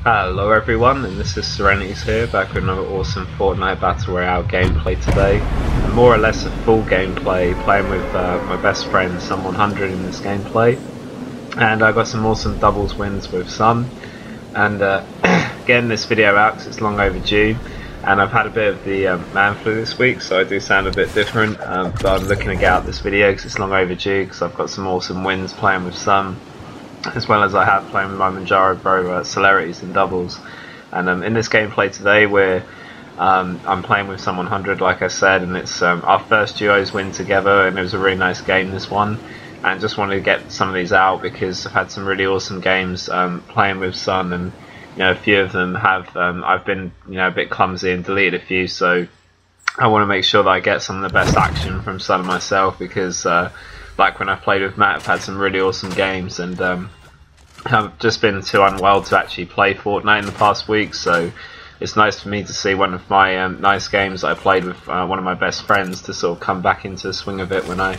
Hello everyone, and this is SeReNiiTYzZ here, back with another awesome Fortnite Battle Royale gameplay today. More or less a full gameplay, playing with my best friend, Sun100 in this gameplay. And I got some awesome doubles wins with Sun. And getting this video out because it's long overdue. And I've had a bit of the man flu this week, so I do sound a bit different. But I'm looking to get out this video because it's long overdue, because I've got some awesome wins playing with Sun, as well as I have playing with my Manjaro bro SeReNiiTYzZ in doubles. And in this gameplay today I'm playing with Sun100, like I said, and it's our first duos win together, and it was a really nice game, this one. And just wanted to get some of these out because I've had some really awesome games playing with Sun, and a few of them have I've been a bit clumsy and deleted a few, so I want to make sure that I get some of the best action from Sun and myself, because like when I've played with Matt, I've had some really awesome games, and I've just been too unwell to actually play Fortnite in the past week, so it's nice for me to see one of my nice games that I played with one of my best friends to sort of come back into the swing of it when I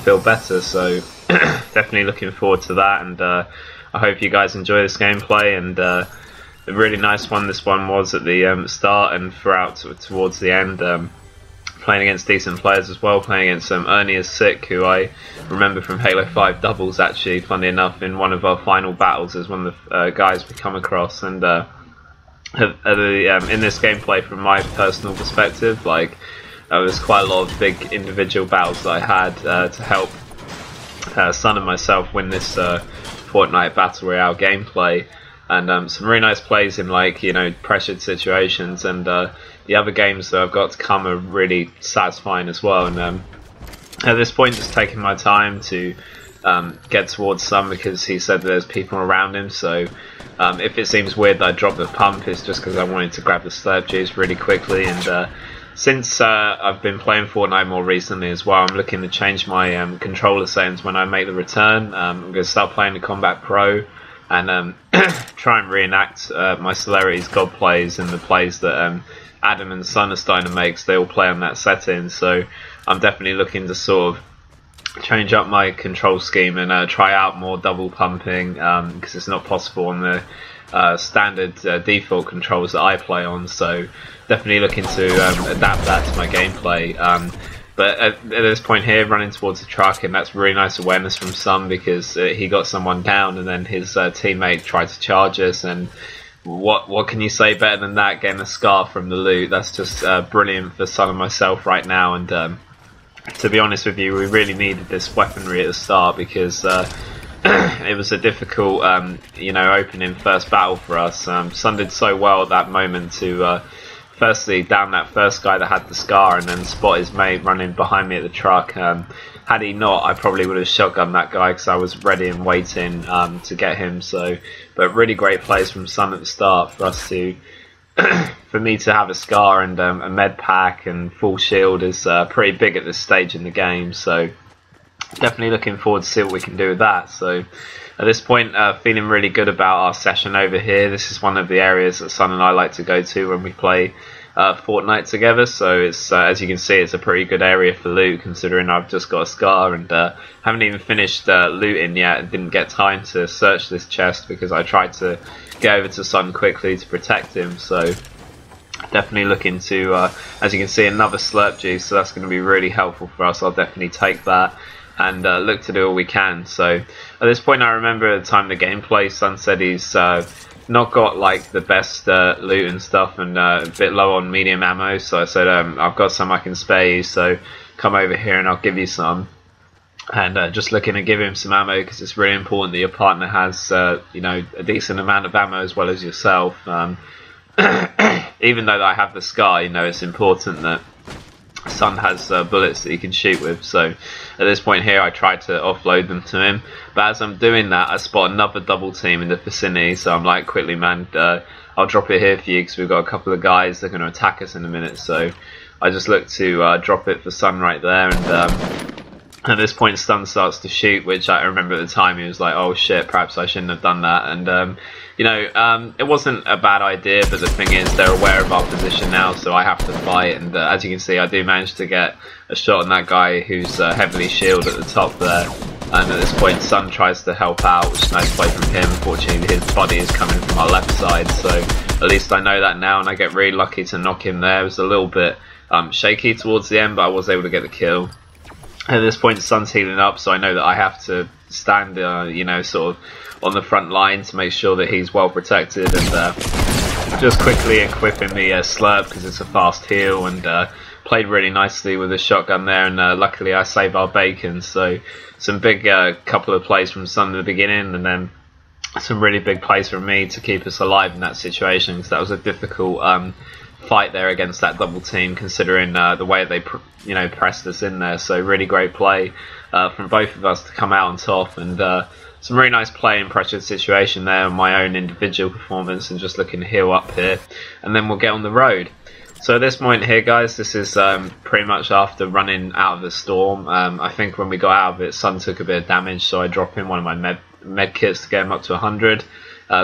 feel better. So definitely looking forward to that, and I hope you guys enjoy this gameplay. And a really nice one this one was at the start and throughout towards the end. Playing against decent players as well, playing against SeReNiiTYzZ, who I remember from Halo 5 doubles, actually, funny enough, in one of our final battles as one of the guys we come across. And in this gameplay, from my personal perspective, like there was quite a lot of big individual battles that I had to help Sun and myself win this Fortnite Battle Royale gameplay. And some really nice plays in pressured situations, and the other games that I've got to come are really satisfying as well. And at this point, just taking my time to get towards Sun, because he said there's people around him. So if it seems weird that I dropped the pump, it's just because I wanted to grab the slurp juice really quickly. And since I've been playing Fortnite more recently as well, I'm looking to change my controller settings when I make the return. I'm going to start playing the Combat Pro, and try and reenact my SeReNiiTYzZ God plays and the plays that Adam and Sun are starting to make, so they all play on that setting. So I'm definitely looking to sort of change up my control scheme and try out more double pumping, because it's not possible on the standard default controls that I play on. So definitely looking to adapt that to my gameplay. But at this point here, running towards the truck, and that's really nice awareness from Sun, because he got someone down, and then his teammate tried to charge us. And what can you say better than that? Getting a scar from the loot, that's just brilliant for Sun and myself right now. And to be honest with you, we really needed this weaponry at the start, because it was a difficult opening first battle for us. Sun did so well at that moment to firstly down that first guy that had the scar, and then spot his mate running behind me at the truck. Had he not, I probably would have shotgunned that guy, because I was ready and waiting to get him. So, but really great plays from Sun at the start for us to, for me to have a scar and a med pack and full shield is pretty big at this stage in the game. So definitely looking forward to see what we can do with that. So at this point, feeling really good about our session over here. This is one of the areas that Sun and I like to go to when we play Fortnite together. So it's as you can see, it's a pretty good area for loot, considering I've just got a scar and haven't even finished looting yet, and didn't get time to search this chest because I tried to get over to Sun quickly to protect him. So definitely looking to, as you can see, another slurp juice, so that's going to be really helpful for us. I'll definitely take that and look to do all we can. So at this point, I remember at the time of the gameplay, Sun said he's not got like the best loot and stuff, and a bit low on medium ammo. So I said, I've got some I can spare you, so come over here and I'll give you some. And just looking to give him some ammo, because it's really important that your partner has a decent amount of ammo as well as yourself. Even though I have the scar, it's important that Sun has bullets that he can shoot with. So at this point here, I tried to offload them to him, but as I'm doing that, I spot another double team in the vicinity. So I'm like, quickly man, I'll drop it here for you, because we've got a couple of guys that are going to attack us in a minute. So I just look to drop it for Sun right there, and at this point Sun starts to shoot, which I remember at the time he was like, oh shit, perhaps I shouldn't have done that. And it wasn't a bad idea, but the thing is, they're aware of our position now, so I have to fight. And as you can see, I do manage to get a shot on that guy who's heavily shielded at the top there. And at this point, Sun tries to help out, which is a nice play from him. Unfortunately, his body is coming from our left side, so at least I know that now, and I get really lucky to knock him there. It was a little bit shaky towards the end, but I was able to get the kill. At this point, Sun's healing up, so I know that I have to stand, you know, sort of on the front line to make sure that he's well protected, and just quickly equipping the slurp because it's a fast heal, and played really nicely with the shotgun there, and luckily I saved our bacon. So some big couple of plays from Sun in the beginning, and then some really big plays from me to keep us alive in that situation, because that was a difficult fight there against that double team, considering the way they pressed us in there. So really great play from both of us to come out on top, and some really nice play in pressure situation there on my own individual performance, and just looking to heal up here, and then we'll get on the road. So at this point here, guys, this is pretty much after running out of the storm. I think when we got out of it, Sun took a bit of damage, so I dropped in one of my med kits to get him up to 100.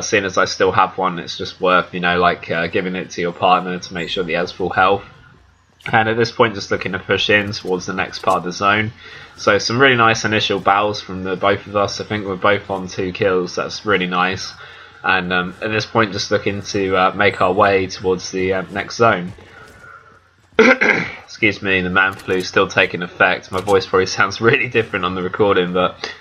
Seeing as I still have one, it's just worth, you know, like giving it to your partner to make sure that he has full health. And at this point, just looking to push in towards the next part of the zone. So some really nice initial battles from the both of us. I think we're both on 2 kills. That's really nice. And at this point, just looking to make our way towards the next zone. Excuse me, the man flu still taking effect. My voice probably sounds really different on the recording, but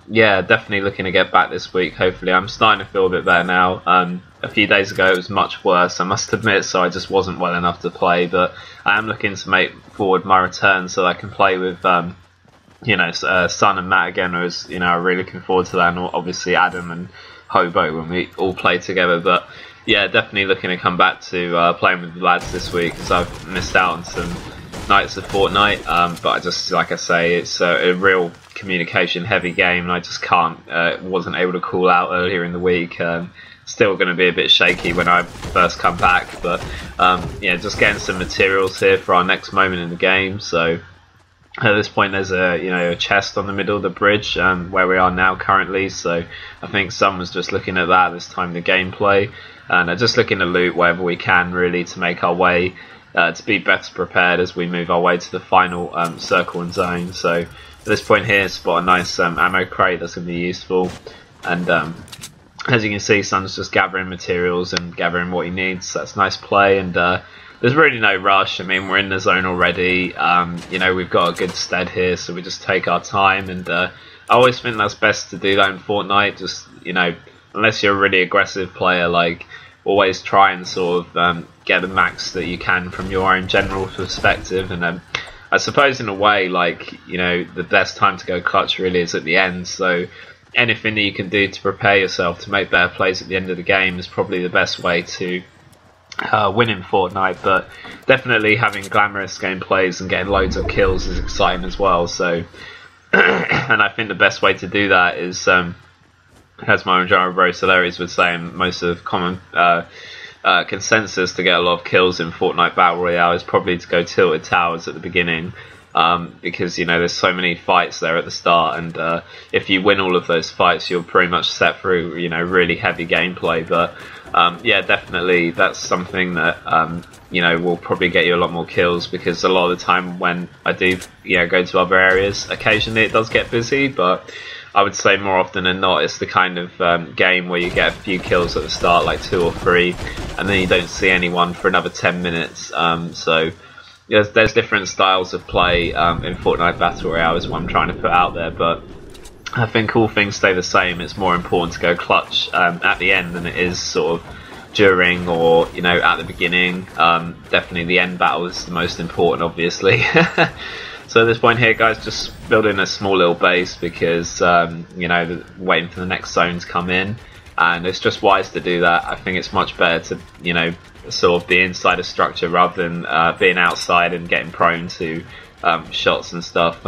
yeah, definitely looking to get back this week. Hopefully, I'm starting to feel a bit better now. A few days ago, it was much worse, I must admit, so I just wasn't well enough to play. But I am looking to make forward my return so that I can play with, you know, Sun and Matt again. I was, you know, really looking forward to that, and obviously Adam and Hobo when we all play together. But yeah, definitely looking to come back to playing with the lads this week, because I've missed out on some nights of Fortnite, but I just, like I say, it's a real communication heavy game, and I just can't, wasn't able to call out earlier in the week. Still going to be a bit shaky when I first come back, but yeah, just getting some materials here for our next moment in the game. So at this point, there's a chest on the middle of the bridge where we are now currently. So I think someone's just looking at that this time in the gameplay, and just looking to loot wherever we can really to make our way to be better prepared as we move our way to the final circle and zone. So at this point here, spot a nice ammo crate that's going to be useful, and as you can see, Sun's just gathering materials and gathering what he needs. That's nice play, and there's really no rush. I mean, we're in the zone already. You know, we've got a good stead here, so we just take our time, and I always think that's best to do that in Fortnite. Just, you know, unless you're a really aggressive player, like, always try and sort of get the max that you can from your own general perspective. And I suppose in a way, like, you know, the best time to go clutch really is at the end. So anything that you can do to prepare yourself to make better plays at the end of the game is probably the best way to win in Fortnite. But definitely having glamorous gameplays and getting loads of kills is exciting as well. So and I think the best way to do that is, as my Manjaro bro SeReNiiTYzZ would say, and most of common consensus to get a lot of kills in Fortnite Battle Royale, is probably to go tilted towers at the beginning, because, you know, there's so many fights there at the start, and if you win all of those fights, you're pretty much set through, you know, really heavy gameplay. But yeah, definitely that's something that you know, will probably get you a lot more kills, because a lot of the time when I do, you know, go to other areas, occasionally it does get busy, but I would say more often than not, it's the kind of game where you get a few kills at the start, like 2 or 3, and then you don't see anyone for another 10 minutes. So there's different styles of play in Fortnite Battle Royale is what I'm trying to put out there, but I think all things stay the same. It's more important to go clutch at the end than it is sort of during, or, you know, at the beginning. Definitely the end battle is the most important, obviously. So at this point here, guys, just building a small little base because, you know, waiting for the next zone to come in. And it's just wise to do that. I think it's much better to, you know, sort of be inside a structure rather than being outside and getting prone to shots and stuff.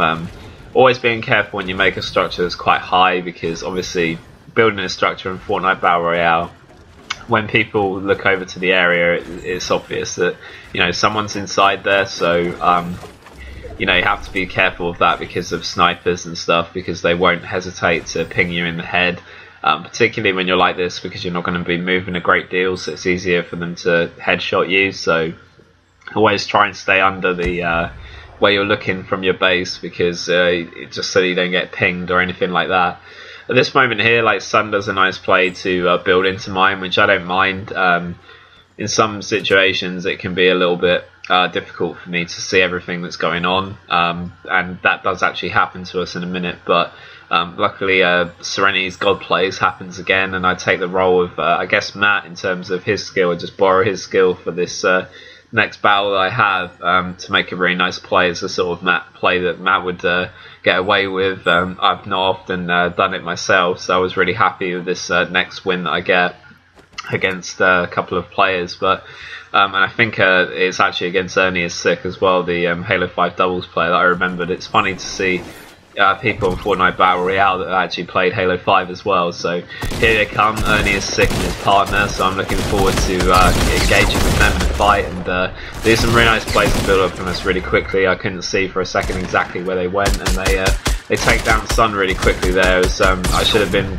Always being careful when you make a structure that's quite high, because obviously building a structure in Fortnite Battle Royale, when people look over to the area, it's obvious that, you know, someone's inside there. So you know, you have to be careful of that because of snipers and stuff, because they won't hesitate to ping you in the head, particularly when you're like this, because you're not going to be moving a great deal, so it's easier for them to headshot you. So always try and stay under the where you're looking from your base, because just so you don't get pinged or anything like that. At this moment here, like, Sun does a nice play to build into mine, which I don't mind. In some situations, it can be a little bit difficult for me to see everything that's going on, and that does actually happen to us in a minute. But luckily, SeReNiiTYzZ God Plays happens again, and I take the role of, I guess, Matt in terms of his skill, and just borrow his skill for this next battle that I have, to make a really nice play. It's a sort of play that Matt would get away with. I've not often done it myself, so I was really happy with this next win that I get against a couple of players. But and I think it's actually against SeReNiiTYzZ as well, the Halo 5 doubles player that I remembered. It's funny to see people in Fortnite Battle Royale that actually played Halo 5 as well. So here they come, SeReNiiTYzZ and his partner, so I'm looking forward to engaging with them in a fight, and there's some really nice plays to build up on us really quickly. I couldn't see for a second exactly where they went, and they take down Sun really quickly there. It was, I should have been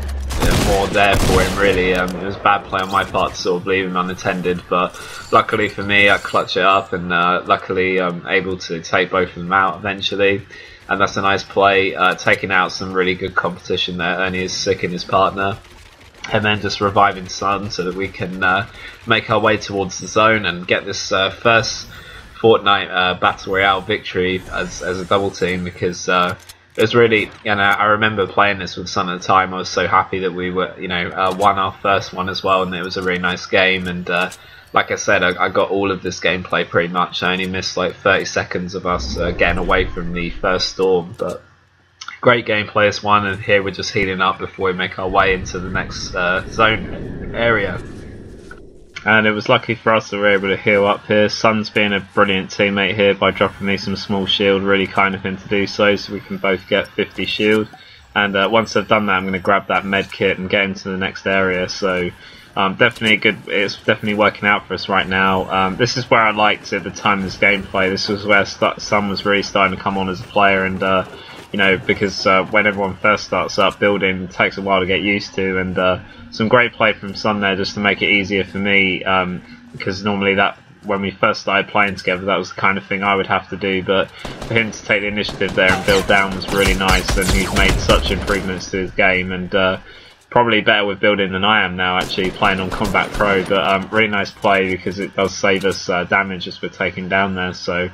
more there for him, really. It was a bad play on my part to sort of leave him unattended, but luckily for me, I clutch it up, and luckily I'm able to take both of them out eventually. And that's a nice play, taking out some really good competition there. SeReNiiTYzZ and his partner, and then just reviving Sun so that we can make our way towards the zone and get this first Fortnite Battle Royale victory as a double team, because it was really, I remember playing this with Sun at the time. I was so happy that we were, won our first one as well, and it was a really nice game. And like I said, I got all of this gameplay pretty much. I only missed like 30 seconds of us getting away from the first storm, but great gameplay this one. And here we're just healing up before we make our way into the next zone area. And it was lucky for us that we were able to heal up here. Sun's being a brilliant teammate here by dropping me some small shield, really kind of him to do so we can both get 50 shield. And once I've done that, I'm going to grab that med kit and get into the next area. So definitely good. It's definitely working out for us right now. This is where I liked at the time of this gameplay. This was where Sun was really starting to come on as a player, and because when everyone first starts up, building it takes a while to get used to, and some great play from Sun there just to make it easier for me, because normally when we first started playing together, that was the kind of thing I would have to do, but for him to take the initiative there and build down was really nice, and he's made such improvements to his game, and probably better with building than I am now, actually playing on Combat Pro. But really nice play, because it does save us damage as we're taking down there. So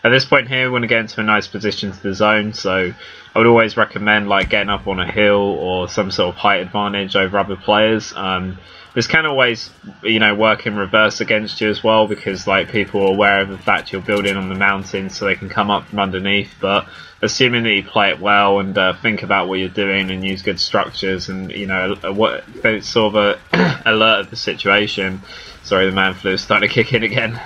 at this point here, we want to get into a nice position to the zone, so I would always recommend like getting up on a hill or some sort of height advantage over other players. This can always, work in reverse against you as well, because like people are aware of the fact you're building on the mountain, so they can come up from underneath. But assuming that you play it well and think about what you're doing and use good structures, and what sort of a alert of the situation. Sorry, the man flu is starting to kick in again.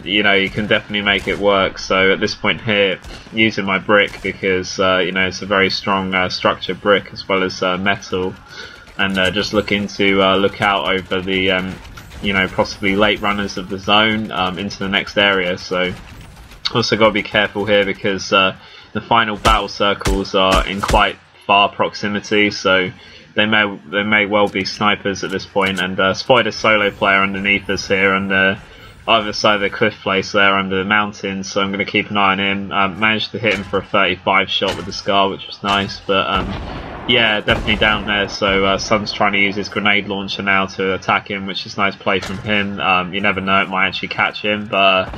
You can definitely make it work. So at this point here, using my brick, because it's a very strong structured brick as well as metal. And just looking to look out over the, possibly late runners of the zone into the next area. So also got to be careful here, because the final battle circles are in quite far proximity, so they may well be snipers at this point. And spotted a solo player underneath us here on the either side of the cliff face there under the mountain, so I'm going to keep an eye on him. Managed to hit him for a 35 shot with the Scar, which was nice, but yeah, definitely down there. So Sun's trying to use his grenade launcher now to attack him, which is a nice play from him. You never know, it might actually catch him, but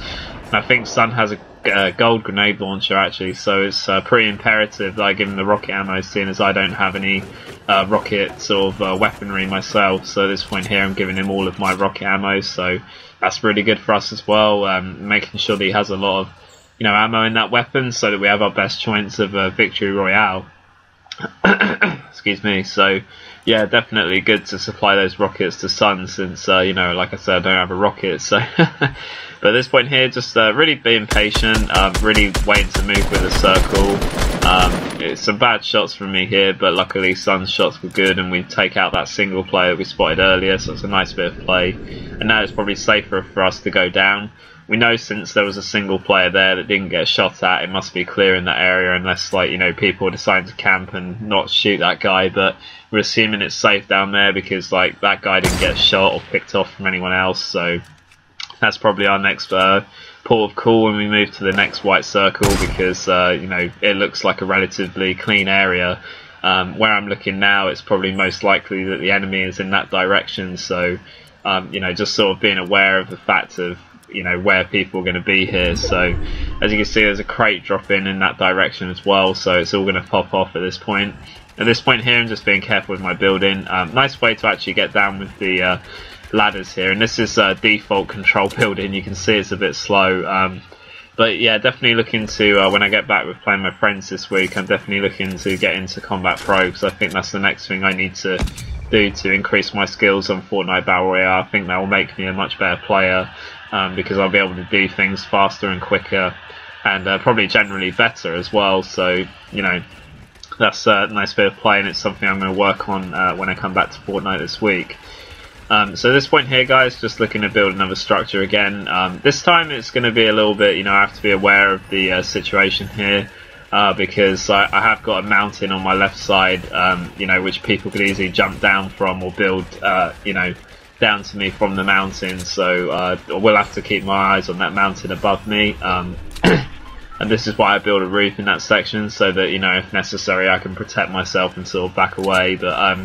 I think Sun has a gold grenade launcher actually, so it's pretty imperative that I give him the rocket ammo, seeing as I don't have any rocket sort of weaponry myself. So at this point here, I'm giving him all of my rocket ammo, so that's really good for us as well, making sure that he has a lot of ammo in that weapon, so that we have our best chance of victory royale. Excuse me. So yeah, definitely good to supply those rockets to Sun, since like I said, I don't have a rocket. So but at this point here, just really being patient, really waiting to move with a circle. It's some bad shots from me here, but luckily Sun's shots were good, and we take out that single player that we spotted earlier, so it's a nice bit of play. And now it's probably safer for us to go down. We know since there was a single player there that didn't get shot at, it must be clear in that area, unless people decide to camp and not shoot that guy. But we're assuming it's safe down there, because that guy didn't get shot or picked off from anyone else. So that's probably our next port of call when we move to the next white circle, because you know, it looks like a relatively clean area. Where I'm looking now, it's probably most likely that the enemy is in that direction. So you know, just sort of being aware of the fact of, you know, where people are going to be here. So as you can see, there's a crate dropping in that direction as well, so it's all going to pop off at this point. At this point here, I'm just being careful with my building. Nice way to actually get down with the ladders here, and this is default control building. You can see it's a bit slow, but yeah, definitely looking to, when I get back with playing my friends this week, I'm definitely looking to get into Combat Pro, because I think that's the next thing I need to do to increase my skills on Fortnite Battle Royale. I think that will make me a much better player, because I'll be able to do things faster and quicker, and probably generally better as well. So, you know, that's a nice bit of play, and it's something I'm going to work on when I come back to Fortnite this week. So at this point here, guys, just looking to build another structure again. This time it's going to be a little bit, you know, I have to be aware of the situation here, because I have got a mountain on my left side, you know, which people could easily jump down from or build, you know, down to me from the mountain. So I will have to keep my eyes on that mountain above me. And this is why I build a roof in that section, so that, you know, if necessary, I can protect myself and sort of back away. But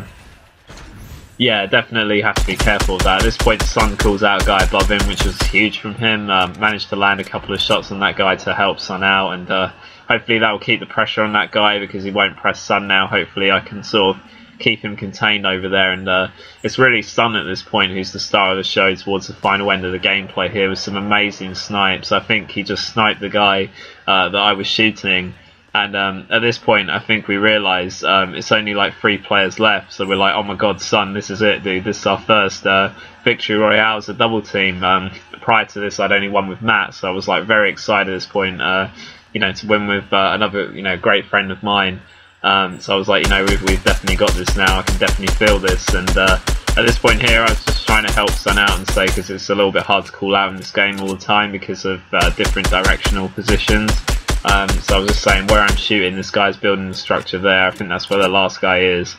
yeah, definitely have to be careful of that. At this point, the Sun calls out a guy above him, which was huge from him. Managed to land a couple of shots on that guy to help Sun out, and hopefully that will keep the pressure on that guy, because he won't press Sun now. Hopefully I can sort of keep him contained over there, and it's really Sun at this point who's the star of the show towards the final end of the gameplay here, with some amazing snipes. I think he just sniped the guy that I was shooting, and at this point I think we realise it's only like 3 players left, so we're like, oh my god, Sun, this is it, dude, this is our first victory royale as a double team. Prior to this I'd only won with Matt, so I was like very excited at this point, you know, to win with another, you know, great friend of mine. So I was like, you know, we've definitely got this now. I can definitely feel this. And at this point here, I was just trying to help Sun out and say, because it's a little bit hard to call out in this game all the time because of different directional positions. So I was just saying, where I'm shooting, this guy's building the structure there. I think that's where the last guy is.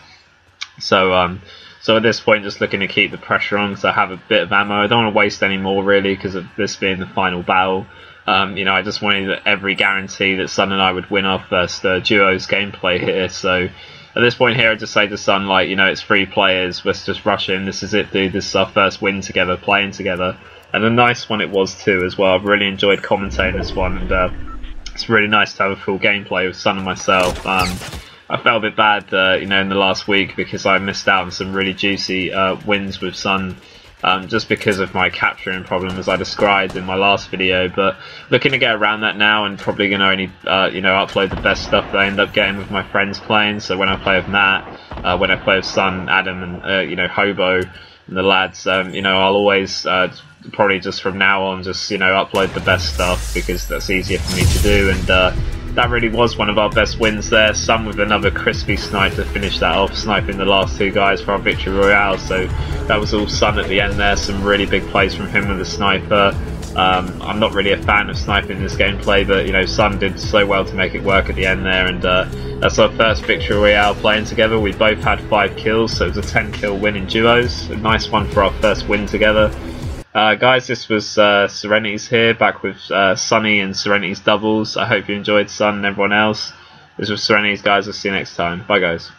So so at this point, just looking to keep the pressure on, because I have a bit of ammo. I don't want to waste any more, really, because of this being the final battle. You know, I just wanted every guarantee that Sun and I would win our first duos gameplay here. So at this point here, I just say to Sun, like, you know, it's 3 players, let's just rush in. This is it, dude. This is our first win together, playing together. And a nice one it was too, as well. I've really enjoyed commentating this one, and it's really nice to have a full gameplay with Sun and myself. I felt a bit bad, you know, in the last week, because I missed out on some really juicy wins with Sun. Just because of my capturing problem, as I described in my last video. But looking to get around that now, and probably going to only you know, upload the best stuff that I end up getting with my friends playing. So when I play with Matt, when I play with Sun, Adam, and you know, Hobo and the lads, you know, I'll always probably just from now on just, you know, upload the best stuff, because that's easier for me to do. And that really was one of our best wins there. Sun with another crispy snipe to finish that off, sniping the last 2 guys for our victory royale. So that was all Sun at the end there. Some really big plays from him with the sniper. I'm not really a fan of sniping in this gameplay, but, you know, Sun did so well to make it work at the end there. And that's our first victory royale playing together. We both had 5 kills, so it was a 10 kill win in duos. A nice one for our first win together. Guys, this was SeReNiiTYzZ here, back with Sunny and SeReNiiTYzZ doubles. I hope you enjoyed, Sun and everyone else. This was SeReNiiTYzZ, guys. I'll see you next time. Bye, guys.